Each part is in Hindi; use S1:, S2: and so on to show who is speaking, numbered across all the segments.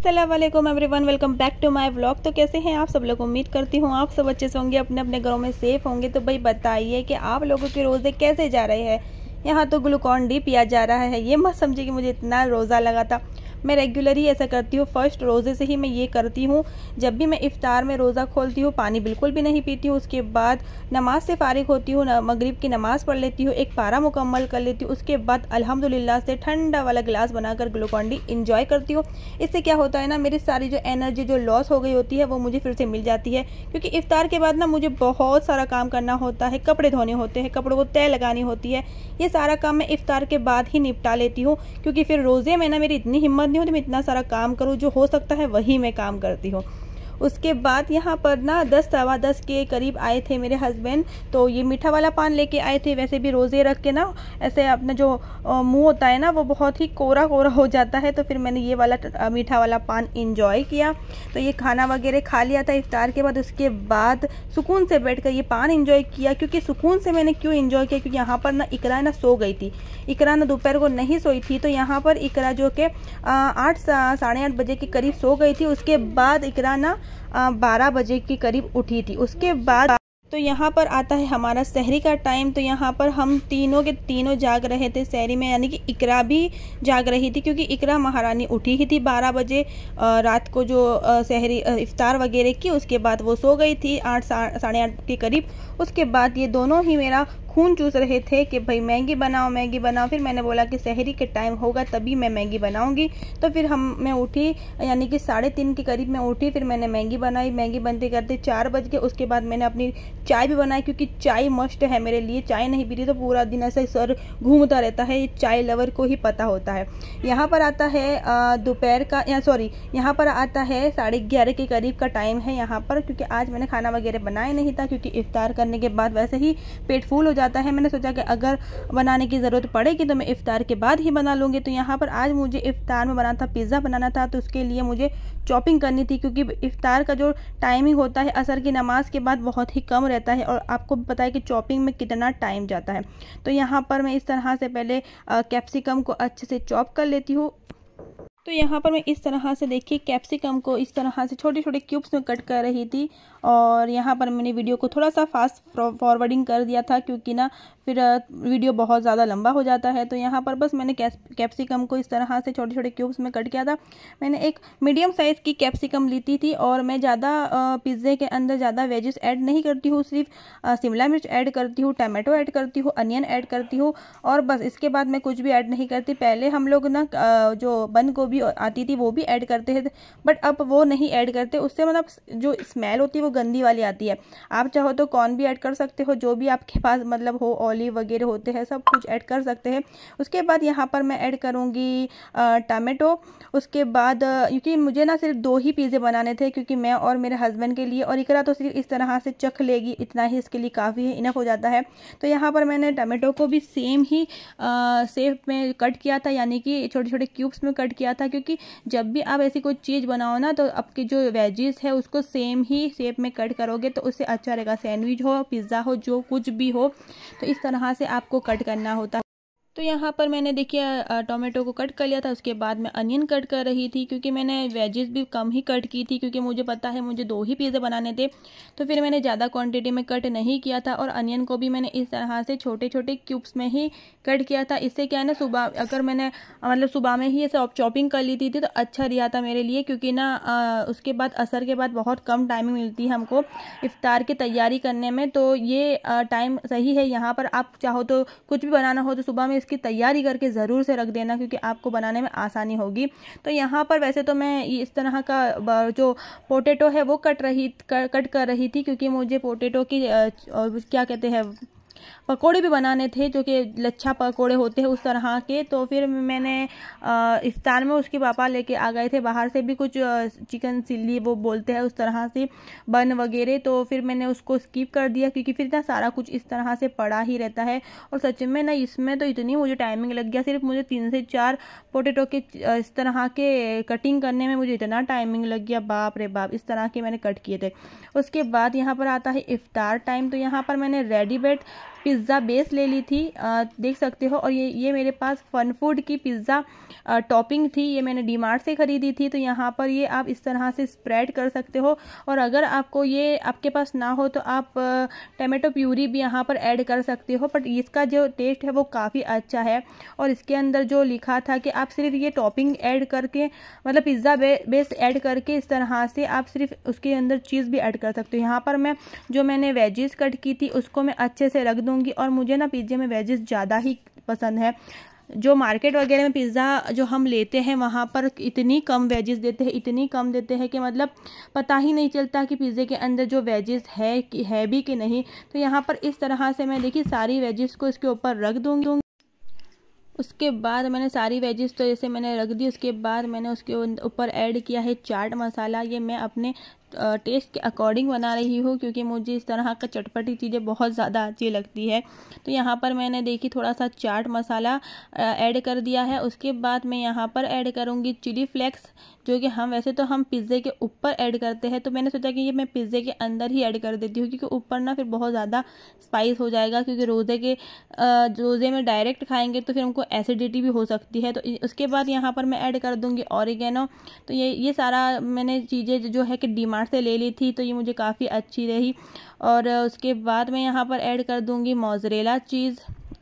S1: अस्सलाम वालेकुम everyone, welcome back to my vlog. तो कैसे हैं आप सब लोग? उम्मीद करती हूँ आप सब अच्छे से होंगे, अपने अपने घरों में सेफ होंगे। तो भाई बताइए कि आप लोगों के रोज़े कैसे जा रहे हैं। यहाँ तो ग्लूकॉन डी पिया जा रहा है। ये मत समझिए कि मुझे इतना रोज़ा लगा था। मैं रेगुलर ही ऐसा करती हूँ, फर्स्ट रोज़े से ही मैं ये करती हूँ। जब भी मैं इफ्तार में रोज़ा खोलती हूँ पानी बिल्कुल भी नहीं पीती हूँ। उसके बाद नमाज से फारिग होती हूँ, मगरिब की नमाज़ पढ़ लेती हूँ, एक पारा मुकम्मल कर लेती हूँ। उसके बाद अल्हम्दुलिल्लाह से ठंडा वाला गिलास बनाकर ग्लूकॉन डी इंजॉय करती हूँ। इससे क्या होता है ना, मेरी सारी जो एनर्जी जो लॉस हो गई होती है वो मुझे फिर से मिल जाती है। क्योंकि इफ्तार के बाद ना मुझे बहुत सारा काम करना होता है, कपड़े धोने होते हैं, कपड़ों को तय लगानी होती है। ये सारा काम मैं इफ्तार के बाद ही निपटा लेती हूँ। क्योंकि फिर रोज़े में ना मेरी इतनी हिम्मत नहीं होती मैं इतना सारा काम करूँ। जो हो सकता है वही मैं काम करती हूँ। उसके बाद यहाँ पर ना 10 सवा 10 के करीब आए थे मेरे हस्बैंड। तो ये मीठा वाला पान लेके आए थे। वैसे भी रोज़े रख के ना ऐसे अपना जो मुंह होता है ना वो बहुत ही कोरा कोरा हो जाता है। तो फिर मैंने ये वाला मीठा वाला पान इंजॉय किया। तो ये खाना वगैरह खा लिया था इफ्तार के बाद। उसके बाद सुकून से बैठ कर ये पान इंजॉय किया। क्योंकि सुकून से मैंने क्यों इंजॉय किया, क्योंकि यहाँ पर ना इकरा ना सो गई थी। इकरा ना दोपहर को नहीं सोई थी। तो यहाँ पर इकरा जो कि 8 साढ़े 8 बजे के करीब सो गई थी। उसके बाद इकरा ना 12 बजे के करीब उठी थी। उसके बाद तो यहाँ पर आता है हमारा सहरी का टाइम। तो यहाँ पर हम तीनों के तीनों जाग रहे थे सहरी में, यानी कि इकरा भी जाग रही थी। क्योंकि इकरा महारानी उठी ही थी 12 बजे रात को जो सहरी इफ्तार वगैरह की। उसके बाद वो सो गई थी 8 साढ़े 8 के करीब। उसके बाद ये दोनों ही मेरा खून चूस रहे थे कि भाई मैगी बनाओ मैगी बनाओ। फिर मैंने बोला कि सहरी के टाइम होगा तभी मैं मैगी बनाऊंगी। तो फिर मैं उठी, यानी कि 3:30 के करीब मैं उठी। फिर मैंने मैगी बनाई। मैगी बनते करते 4 बज गए। उसके बाद मैंने अपनी चाय भी बनाई, क्योंकि चाय मस्ट है मेरे लिए। चाय नहीं पीती तो पूरा दिन ऐसे सर घूमता रहता है। ये चाय लवर को ही पता होता है। यहाँ पर आता है दोपहर का, या सॉरी यहाँ पर आता है 11:30 के करीब का टाइम है यहाँ पर। क्योंकि आज मैंने खाना वगैरह बनाया नहीं था, क्योंकि इफ्तार करने के बाद वैसे ही पेट फूल हो जाता है। मैंने सोचा कि अगर बनाने की ज़रूरत पड़ेगी तो मैं इफ्तार के बाद ही बना लूँगी। तो यहाँ पर आज मुझे इफ्तार में बनाना था, पिज़्ज़ा बनाना था। तो उसके लिए मुझे चॉपिंग करनी थी। क्योंकि इफ्तार का जो टाइमिंग होता है असर की नमाज के बाद बहुत ही कम रहता है, और आपको पता है कि चॉपिंग में कितना टाइम जाता है। तो यहाँ पर मैं इस तरह से पहले कैप्सिकम को अच्छे से चॉप कर लेती हूँ। तो यहाँ पर मैं इस तरह से देखिए कैप्सिकम को इस तरह से छोटे छोटे क्यूब्स में कट कर रही थी। और यहाँ पर मैंने वीडियो को थोड़ा सा फास्ट फॉरवर्डिंग कर दिया था, क्योंकि ना फिर वीडियो बहुत ज़्यादा लंबा हो जाता है। तो यहाँ पर बस मैंने कैप्सिकम को इस तरह से छोटे छोटे क्यूब्स में कट किया था। मैंने एक मीडियम साइज़ की कैप्सिकम ली थी। और मैं ज़्यादा पिज़्ज़े के अंदर ज़्यादा वेजेस ऐड नहीं करती हूँ, सिर्फ शिमला मिर्च ऐड करती हूँ, टमाटो ऐड करती हूँ, अनियन ऐड करती हूँ, और बस इसके बाद मैं कुछ भी ऐड नहीं करती। पहले हम लोग ना जो बंद गोभी आती थी वो भी ऐड करते थे, बट अब वो नहीं ऐड करते। उससे मतलब जो स्मेल होती है वो गंदी वाली आती है। आप चाहो तो कॉर्न भी ऐड कर सकते हो, जो भी आपके पास मतलब हो, ऑलिव वगैरह होते हैं सब कुछ ऐड कर सकते हैं। उसके बाद यहाँ पर मैं ऐड करूँगी टमाटो। उसके बाद क्योंकि मुझे ना सिर्फ 2 ही पिज़्ज़े बनाने थे, क्योंकि मैं और मेरे हस्बैंड के लिए, और इकरा तो सिर्फ इस तरह से चख लेगी, इतना ही इसके लिए काफ़ी है, इनफ हो जाता है। तो यहाँ पर मैंने टमाटो को भी सेम ही शेप में कट किया था, यानी कि छोटे छोटे क्यूब्स में कट किया था। क्योंकि जब भी आप ऐसी कोई चीज़ बनाओ ना तो आपकी जो वेजीज है उसको सेम ही शेप में कट करोगे तो उससे अच्छा रहेगा। सैंडविच हो, पिज़्ज़ा हो, जो कुछ भी हो, तो इस तरह से आपको कट करना होता है। तो यहाँ पर मैंने देखिए टोमेटो को कट कर लिया था। उसके बाद मैं अनियन कट कर रही थी, क्योंकि मैंने वेजेस भी कम ही कट की थी, क्योंकि मुझे पता है मुझे 2 ही पिज़्ज़े बनाने थे। तो फिर मैंने ज़्यादा क्वांटिटी में कट नहीं किया था। और अनियन को भी मैंने इस तरह से छोटे छोटे क्यूब्स में ही कट किया था। इससे क्या है ना, सुबह अगर मैंने मतलब सुबह में ही ऐसे चॉपिंग कर ली थी तो अच्छा रहा था मेरे लिए। क्योंकि ना उसके बाद असर के बाद बहुत कम टाइमिंग मिलती है हमको इफ्तार की तैयारी करने में। तो ये टाइम सही है। यहाँ पर आप चाहो तो कुछ भी बनाना हो तो सुबह में की तैयारी करके ज़रूर से रख देना, क्योंकि आपको बनाने में आसानी होगी। तो यहाँ पर वैसे तो मैं इस तरह का जो पोटैटो है वो कट कर रही थी, क्योंकि मुझे पोटैटो की क्या कहते हैं पकोड़े भी बनाने थे, जो कि लच्छा पकोड़े होते हैं उस तरह के। तो फिर मैंने इफ्तार में उसके पापा लेके आ गए थे बाहर से भी कुछ चिकन चिल्ली वो बोलते हैं उस तरह से बन वगैरह। तो फिर मैंने उसको स्किप कर दिया, क्योंकि फिर ना सारा कुछ इस तरह से पड़ा ही रहता है। और सच में ना इसमें तो इतनी मुझे टाइमिंग लग गया, सिर्फ मुझे 3 से 4 पोटैटो के इस तरह के कटिंग करने में मुझे इतना टाइमिंग लग गया, बाप रे बाप। इस तरह के मैंने कट किए थे। उसके बाद यहाँ पर आता है इफ्तार टाइम। तो यहाँ पर मैंने रेडी पिज़्ज़ा बेस ले ली थी, देख सकते हो। और ये मेरे पास फन फूड की पिज़्ज़ा टॉपिंग थी, ये मैंने डीमार्ट से ख़रीदी थी। तो यहाँ पर ये आप इस तरह से स्प्रेड कर सकते हो। और अगर आपको ये आपके पास ना हो तो आप टमाटो प्यूरी भी यहाँ पर ऐड कर सकते हो, बट इसका जो टेस्ट है वो काफ़ी अच्छा है। और इसके अंदर जो लिखा था कि आप सिर्फ ये टॉपिंग ऐड करके, मतलब पिज़्ज़ा बेस ऐड करके इस तरह से आप सिर्फ उसके अंदर चीज़ भी ऐड कर सकते हो। यहाँ पर मैंने वेजिस कट की थी उसको मैं अच्छे से रख दूँगी। और मुझे ना पिज़्ज़े में वेजिस ज़्यादा ही पसंद है। जो मार्केट वगैरह में पिज़्ज़ा जो हम लेते हैं वहाँ पर इतनी कम वेजिस देते हैं, इतनी कम देते हैं कि मतलब पता ही नहीं चलता कि पिज़्ज़े के अंदर जो वेजिस है भी कि नहीं। तो यहाँ पर इस तरह से मैं देखिए सारी वेजिस को इसके ऊपर रख दूँगी। उसके बाद मैंने सारी वेजिस तो जैसे मैंने रख दी, उसके बाद मैंने उसके ऊपर ऐड किया है चाट मसाला। ये मैं अपने टेस्ट के अकॉर्डिंग बना रही हूँ, क्योंकि मुझे इस तरह का चटपटी चीज़ें बहुत ज़्यादा अच्छी लगती है। तो यहाँ पर मैंने देखी थोड़ा सा चाट मसाला ऐड कर दिया है। उसके बाद मैं यहाँ पर ऐड करूँगी चिली फ्लेक्स, जो कि वैसे तो हम पिज़्ज़े के ऊपर ऐड करते हैं। तो मैंने सोचा कि ये मैं पिज़्ज़े के अंदर ही ऐड कर देती हूँ, क्योंकि ऊपर ना फिर बहुत ज़्यादा स्पाइस हो जाएगा, क्योंकि रोज़े में डायरेक्ट खाएंगे तो फिर हमको एसिडिटी भी हो सकती है। तो उसके बाद यहाँ पर मैं ऐड कर दूँगी ऑरिगेनो। तो ये सारा मैंने चीज़ें जो है कि डीमार्ट से ले ली थी, तो ये मुझे काफ़ी अच्छी रही। और उसके बाद मैं यहाँ पर ऐड कर दूँगी मोज़रेला चीज़।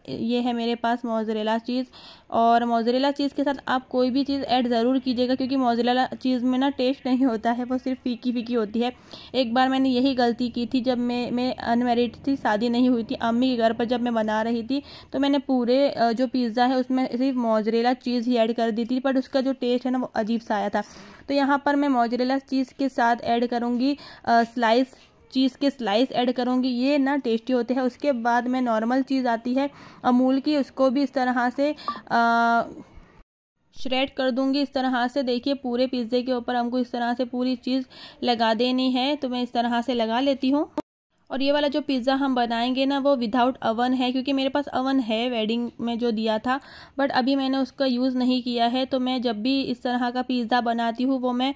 S1: ये है मेरे पास मोज़रेला चीज़। और मोज़रेला चीज़ के साथ आप कोई भी चीज़ ऐड ज़रूर कीजिएगा, क्योंकि मोज़रेला चीज़ में ना टेस्ट नहीं होता है, वो सिर्फ फीकी फीकी होती है। एक बार मैंने यही गलती की थी, जब मैं अनमैरिड थी, शादी नहीं हुई थी, अम्मी के घर पर जब मैं बना रही थी, तो मैंने पूरे जो पिज़्ज़ा है उसमें सिर्फ मोज़रेला चीज़ ही ऐड कर दी थी, बट उसका जो टेस्ट है ना वो अजीब सा आया था। तो यहाँ पर मैं मोज़रेला चीज़ के साथ ऐड करूँगी चीज़ के स्लाइस ऐड करूँगी, ये ना टेस्टी होते हैं। उसके बाद में नॉर्मल चीज़ आती है अमूल की, उसको भी इस तरह से श्रेड कर दूंगी। इस तरह से देखिए पूरे पिज़्ज़े के ऊपर हमको इस तरह से पूरी चीज़ लगा देनी है। तो मैं इस तरह से लगा लेती हूँ। और ये वाला जो पिज़्ज़ा हम बनाएंगे ना वो विदाउट अवन है, क्योंकि मेरे पास अवन है वेडिंग में जो दिया था, बट अभी मैंने उसका यूज़ नहीं किया है। तो मैं जब भी इस तरह का पिज़्ज़ा बनाती हूँ वो मैं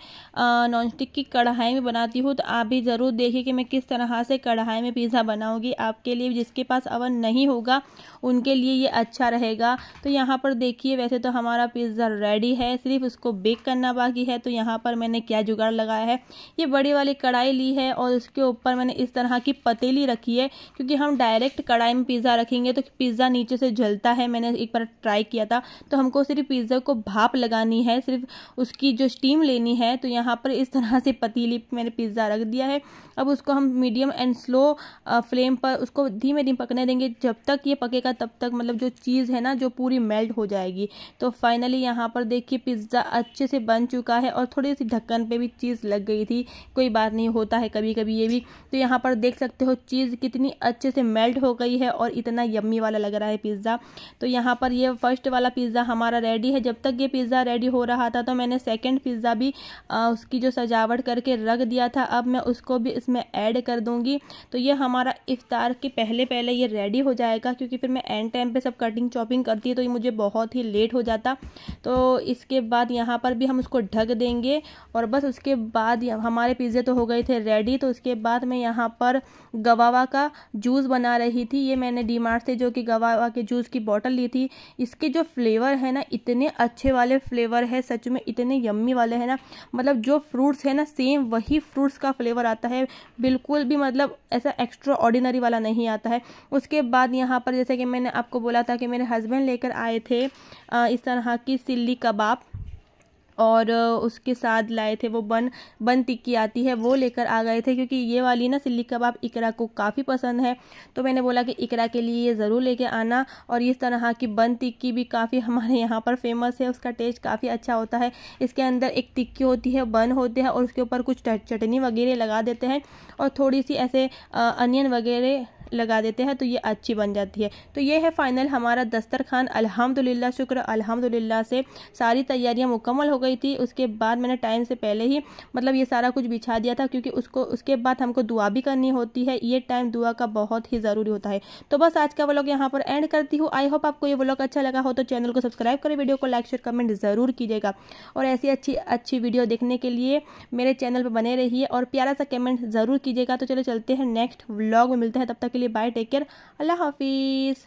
S1: नॉन स्टिक की कढ़ाई में बनाती हूँ। तो आप भी ज़रूर देखिए कि मैं किस तरह से कढ़ाई में पिज़्ज़ा बनाऊँगी। आपके लिए जिसके पास अवन नहीं होगा उनके लिए ये अच्छा रहेगा। तो यहाँ पर देखिए वैसे तो हमारा पिज़्ज़ा रेडी है, सिर्फ उसको बेक करना बाकी है। तो यहाँ पर मैंने क्या जुगाड़ लगाया है, ये बड़ी वाली कढ़ाई ली है और उसके ऊपर मैंने इस तरह की पतीली रखी है, क्योंकि हम डायरेक्ट कढ़ाई में पिज़्ज़ा रखेंगे तो पिज़्ज़ा नीचे से जलता है। मैंने एक बार ट्राई किया था, तो हमको सिर्फ पिज़्ज़ा को भाप लगानी है, सिर्फ उसकी जो स्टीम लेनी है। तो यहाँ पर इस तरह से पतीली मैंने पिज़्ज़ा रख दिया है। अब उसको हम मीडियम एंड स्लो फ्लेम पर उसको धीमे धीमे पकने देंगे। जब तक ये पकेगा तब तक मतलब जो चीज़ है ना जो पूरी मेल्ट हो जाएगी। तो फाइनली यहाँ पर देखिए पिज़्ज़ा अच्छे से बन चुका है, और थोड़ी सी ढक्कन पे भी चीज़ लग गई थी, कोई बात नहीं, होता है कभी कभी ये भी। तो यहाँ पर देख सकते हो चीज़ कितनी अच्छे से मेल्ट हो गई है और इतना यम्मी वाला लग रहा है पिज़्ज़ा। तो यहाँ पर ये फर्स्ट वाला पिज़्ज़ा हमारा रेडी है। जब तक ये पिज़्ज़ा रेडी हो रहा था तो मैंने सेकंड पिज़्ज़ा भी उसकी जो सजावट करके रख दिया था। अब मैं उसको भी इसमें ऐड कर दूंगी। तो ये हमारा इफ्तार के पहले पहले ये रेडी हो जाएगा, क्योंकि फिर मैं एंड टाइम पे सब कटिंग चॉपिंग करती है तो ये मुझे बहुत ही लेट हो जाता। तो इसके बाद यहाँ पर भी हम उसको ढक देंगे, और बस उसके बाद हमारे पिज़्ज़े तो हो गए थे रेडी। तो उसके बाद मैं यहाँ पर गवावा का जूस बना रही थी। ये मैंने डीमार्ट से जो कि गवावा के जूस की बोतल ली थी। इसके जो फ्लेवर है ना इतने अच्छे वाले फ्लेवर है, सच में इतने यम्मी वाले हैं ना, मतलब जो फ्रूट्स है ना सेम वही फ्रूट्स का फ्लेवर आता है, बिल्कुल भी मतलब ऐसा एक्स्ट्रा ऑर्डिनरी वाला नहीं आता है। उसके बाद यहाँ पर जैसे कि मैंने आपको बोला था कि मेरे हस्बैंड लेकर आए थे इस तरह की सिल्ली कबाब, और उसके साथ लाए थे वो बन टिक्की आती है वो लेकर आ गए थे, क्योंकि ये वाली ना सिल्ली कबाब इकरा को काफ़ी पसंद है। तो मैंने बोला कि इकरा के लिए ये ज़रूर लेके आना। और इस तरह की बन टिक्की भी काफ़ी हमारे यहाँ पर फेमस है, उसका टेस्ट काफ़ी अच्छा होता है। इसके अंदर एक टिक्की होती है, बन होते हैं, और उसके ऊपर कुछ चटनी वगैरह लगा देते हैं और थोड़ी सी ऐसे अनियन वगैरह लगा देते हैं, तो ये अच्छी बन जाती है। तो ये है फाइनल हमारा दस्तरखान। अल्हम्दुलिल्लाह, शुक्र अल्हम्दुलिल्लाह से सारी तैयारियां मुकम्मल हो गई थी। उसके बाद मैंने टाइम से पहले ही मतलब ये सारा कुछ बिछा दिया था, क्योंकि उसके बाद हमको दुआ भी करनी होती है। ये टाइम दुआ का बहुत ही ज़रूरी होता है। तो बस आज का व्लॉग यहाँ पर एंड करती हूँ। आई होप आपको ये व्लॉग अच्छा लगा हो तो चैनल को सब्सक्राइब करें, वीडियो को लाइक शेयर कमेंट ज़रूर कीजिएगा, और ऐसी अच्छी वीडियो देखने के लिए मेरे चैनल पर बने रहिए और प्यारा सा कमेंट ज़रूर कीजिएगा। तो चलो चलते हैं नेक्स्ट व्लॉग में, मिलते हैं, तब तक के लिए लिए बाय, टेक केयर, अल्लाह हाफिज़।